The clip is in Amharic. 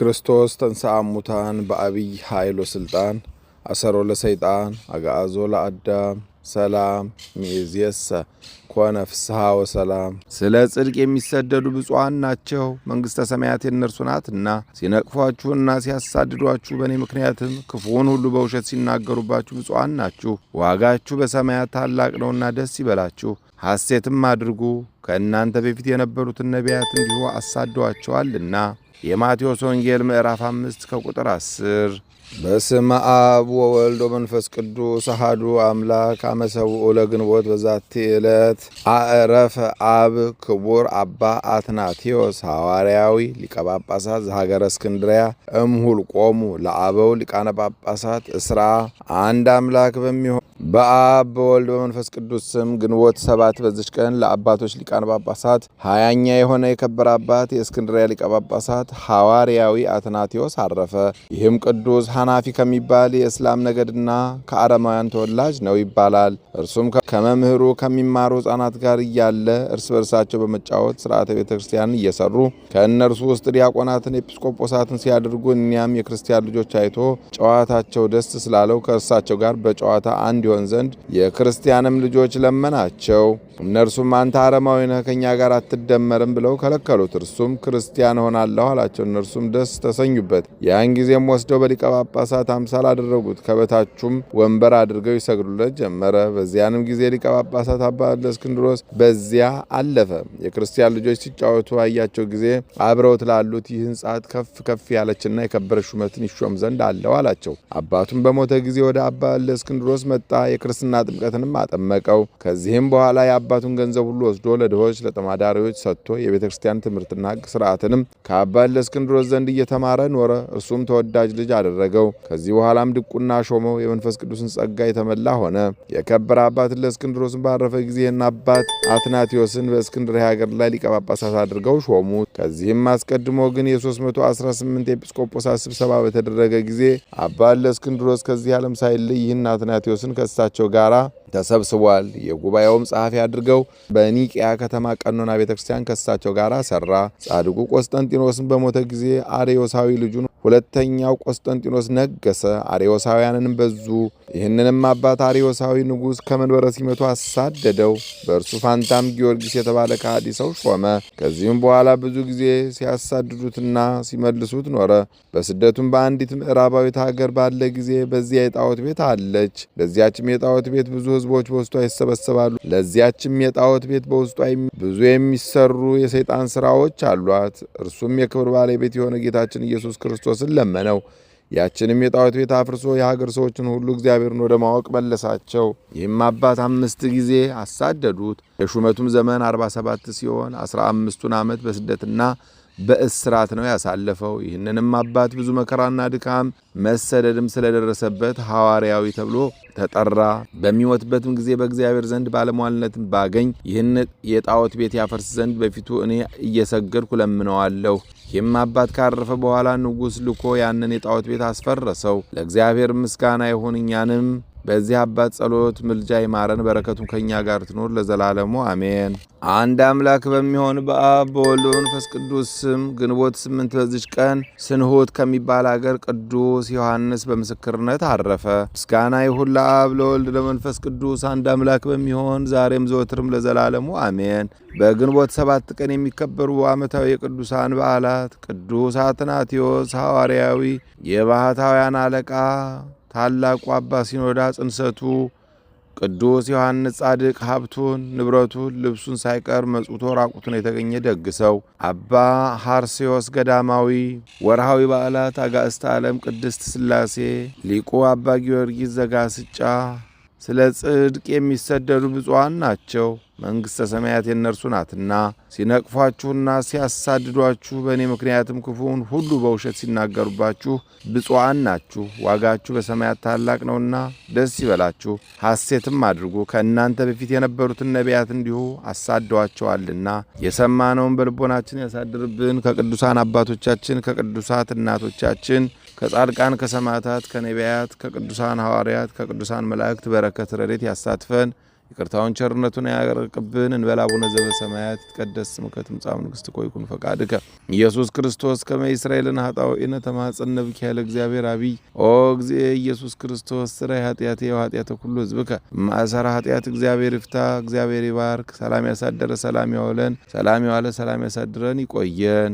ክርስቶስ ተንሥአ እሙታን በአብይ ኃይል ወሥልጣን አሰሮ ለሰይጣን አግዓዞ ለአዳም ሰላም ሚእዜሰ ኮነ ፍስሐ ወሰላም። ስለ ጽድቅ የሚሰደዱ ብፁዓን ናቸው፣ መንግሥተ ሰማያት የእነርሱ ናትና። ሲነቅፏችሁና ሲያሳድዷችሁ በእኔ ምክንያትም ክፉውን ሁሉ በውሸት ሲናገሩባችሁ ብፁዓን ናችሁ። ዋጋችሁ በሰማያት ታላቅ ነውና ደስ ይበላችሁ፣ ሐሴትም አድርጉ። ከእናንተ በፊት የነበሩትን ነቢያት እንዲሁ አሳደዋቸዋልና። የማቴዎስ ወንጌል ምዕራፍ 5 ከቁጥር 10። በስመ አብ ወወልድ ወመንፈስ ቅዱስ አሐዱ አምላክ አመ ሰውዑ ለግንቦት በዛቲ ዕለት አዕረፈ አብ ክቡር አባ አትናቴዎስ ሐዋርያዊ ሊቀ ጳጳሳት ዘሀገረ እስክንድርያ እምሁልቆሙ ለአበው ሊቃነ ጳጳሳት እስራ። አንድ አምላክ በሚሆን በአብ በወልድ በመንፈስ ቅዱስ ስም ግንቦት 7 በዚች ቀን ለአባቶች ሊቃነ ጳጳሳት 20ኛ የሆነ የከበረ አባት የእስክንድርያ ሊቀ ጳጳሳት ሐዋርያዊ አትናቴዎስ አረፈ። ይህም ቅዱስ ሐናፊ ከሚባል የእስላም ነገድና ከአረማውያን ተወላጅ ነው ይባላል። እርሱም ከመምህሩ ከሚማሩ ሕፃናት ጋር እያለ እርስ በርሳቸው በመጫወት ሥርዓተ ቤተ ክርስቲያንን እየሰሩ ከእነርሱ ውስጥ ዲያቆናትን ኤጲስቆጶሳትን ሲያደርጉ እኒያም የክርስቲያን ልጆች አይቶ ጨዋታቸው ደስ ስላለው ከእርሳቸው ጋር በጨዋታ አንድ ይሆን ዘንድ የክርስቲያንም ልጆች ለመናቸው። እነርሱም አንተ አረማዊ ነህ፣ ከእኛ ጋር አትደመርም ብለው ከለከሉት። እርሱም ክርስቲያን ሆናለሁ አላቸው። እነርሱም ደስ ተሰኙበት። ያን ጊዜም ወስደው በሊቀ ጳጳሳት አምሳል አደረጉት። ከበታቹም ወንበር አድርገው ይሰግዱለት ጀመረ። በዚያንም ጊዜ ሊቀ ጳጳሳት አባ እለእስክንድሮስ በዚያ አለፈ። የክርስቲያን ልጆች ሲጫወቱ አያቸው ጊዜ አብረውት ላሉት ይህን ሰዓት ከፍ ከፍ ያለችና የከበረ ሹመትን ይሾም ዘንድ አለው አላቸው። አባቱም በሞተ ጊዜ ወደ አባ እለእስክንድሮስ መጣ። የክርስትና ጥምቀትንም አጠመቀው። ከዚህም በኋላ የአባቱን ገንዘብ ሁሉ ወስዶ ለድሆች ለጠማዳሪዎች ሰጥቶ የቤተ ክርስቲያን ትምህርትና ሕግ ሥርዓትንም ከአባ እለእስክንድሮስ ዘንድ እየተማረ ኖረ። እርሱም ተወዳጅ ልጅ አደረገው። ከዚህ በኋላም ድቁና ሾመው። የመንፈስ ቅዱስን ጸጋ የተመላ ሆነ። የከበረ አባት እለእስክንድሮስን ባረፈ ጊዜ አባት አትናቴዎስን በእስክንድርያ ሀገር ላይ ሊቀ ጳጳሳት አድርገው ሾሙት። ከዚህም አስቀድሞ ግን የ318 ኤጲስቆጶሳት ስብሰባ በተደረገ ጊዜ አባ እለእስክንድሮስ ከዚህ ዓለም ሳይለይ ይህን አትናቴዎስን ከእሳቸው ጋር ተሰብስቧል። የጉባኤውም ጸሐፊ አድርገው በኒቅያ ከተማ ቀኖና ቤተክርስቲያን ከእሳቸው ጋር ሰራ። ጻድቁ ቆስጠንጢኖስን በሞተ ጊዜ አርዮሳዊ ልጁን ሁለተኛው ቆስጠንጢኖስ ነገሰ። አርዮሳውያንንም በዙ። ይህንንም አባት አርዮሳዊ ንጉሥ ከመንበረ ሲመቱ አሳደደው። በእርሱ ፋንታም ጊዮርጊስ የተባለ ከሃዲ ሰው ሾመ። ከዚህም በኋላ ብዙ ጊዜ ሲያሳድዱትና ሲመልሱት ኖረ። በስደቱም በአንዲት ምዕራባዊት ሀገር ባለ ጊዜ በዚያ የጣዖት ቤት አለች። ለዚያችም የጣዖት ቤት ብዙ ሕዝቦች በውስጧ ይሰበሰባሉ። ለዚያችም የጣዖት ቤት በውስጧ ብዙ የሚሰሩ የሰይጣን ሥራዎች አሏት። እርሱም የክብር ባለቤት የሆነ ጌታችን ኢየሱስ ክርስቶስን ለመነው። ያችንም የጣዖት ቤት አፍርሶ የሀገር ሰዎችን ሁሉ እግዚአብሔርን ወደ ማወቅ መለሳቸው። ይህም አባት 5 ጊዜ አሳደዱት። የሹመቱም ዘመን 47 ሲሆን 15ቱን ዓመት በስደትና በእስራት ነው ያሳለፈው። ይህንንም አባት ብዙ መከራና ድካም መሰደድም ስለደረሰበት ሐዋርያዊ ተብሎ ተጠራ። በሚሞትበትም ጊዜ በእግዚአብሔር ዘንድ ባለሟልነትን ባገኝ ይህን የጣዖት ቤት ያፈርስ ዘንድ በፊቱ እኔ እየሰገድኩ ለምነዋለሁ። ይህም አባት ካረፈ በኋላ ንጉሥ ልኮ ያንን የጣዖት ቤት አስፈረሰው። ለእግዚአብሔር ምስጋና ይሁን፣ እኛንም በዚህ አባት ጸሎት ምልጃ ይማረን፣ በረከቱም ከእኛ ጋር ትኖር ለዘላለሙ አሜን። አንድ አምላክ በሚሆን በአብ በወልድ በመንፈስ ቅዱስ ስም ግንቦት 8 በዚች ቀን ስንሁት ከሚባል አገር ቅዱስ ዮሐንስ በምስክርነት አረፈ። ምስጋና ይሁን ለአብ ለወልድ ለመንፈስ ቅዱስ አንድ አምላክ በሚሆን ዛሬም ዘወትርም ለዘላለሙ አሜን። በግንቦት 7 ቀን የሚከበሩ ዓመታዊ የቅዱሳን በዓላት ቅዱስ አትናቴዎስ ሐዋርያዊ የባህታውያን አለቃ ታላቁ አባ ሲኖዳ ጽንሰቱ፣ ቅዱስ ዮሐንስ ጻድቅ ሀብቱን ንብረቱን ልብሱን ሳይቀር መጽውቶ ራቁቱን የተገኘ ደግ ሰው፣ አባ ሐርሴዎስ ገዳማዊ። ወርሃዊ በዓላት አጋዕዝተ ዓለም ቅድስት ሥላሴ፣ ሊቁ አባ ጊዮርጊስ ዘጋስጫ። ስለ ጽድቅ የሚሰደዱ ብፁዓን ናቸው፣ መንግሥተ ሰማያት የእነርሱ ናትና። ሲነቅፏችሁና ሲያሳድዷችሁ በእኔ ምክንያትም ክፉውን ሁሉ በውሸት ሲናገሩባችሁ ብፁዓን ናችሁ፣ ዋጋችሁ በሰማያት ታላቅ ነውና ደስ ይበላችሁ፣ ሐሴትም አድርጉ። ከእናንተ በፊት የነበሩትን ነቢያት እንዲሁ አሳደዋቸዋልና። የሰማነውን በልቦናችን ያሳድርብን። ከቅዱሳን አባቶቻችን ከቅዱሳት እናቶቻችን ከጻድቃን ከሰማዕታት ከነቢያት ከቅዱሳን ሐዋርያት ከቅዱሳን መላእክት በረከት ረድኤት ያሳትፈን። ይቅርታውን ቸርነቱን ያርቅብን። እንበል አቡነ ዘበሰማያት ይትቀደስ ስምከ ትምጻእ መንግሥትከ ወይኩን ፈቃድከ ኢየሱስ ክርስቶስ ከመ ይስራኤልን ኃጣውኢነ ተማጸነ ብከ ያለ እግዚአብሔር አብይ ኦ እግዚእ ኢየሱስ ክርስቶስ ስራይ ኃጢአቴ ወኃጢአተ ኩሉ ሕዝብከ ማእሰረ ኃጢአት እግዚአብሔር ይፍታ። እግዚአብሔር ይባርክ። ሰላም ያሳደረ ሰላም ያውለን፣ ሰላም ያዋለ ሰላም ያሳድረን። ይቆየን።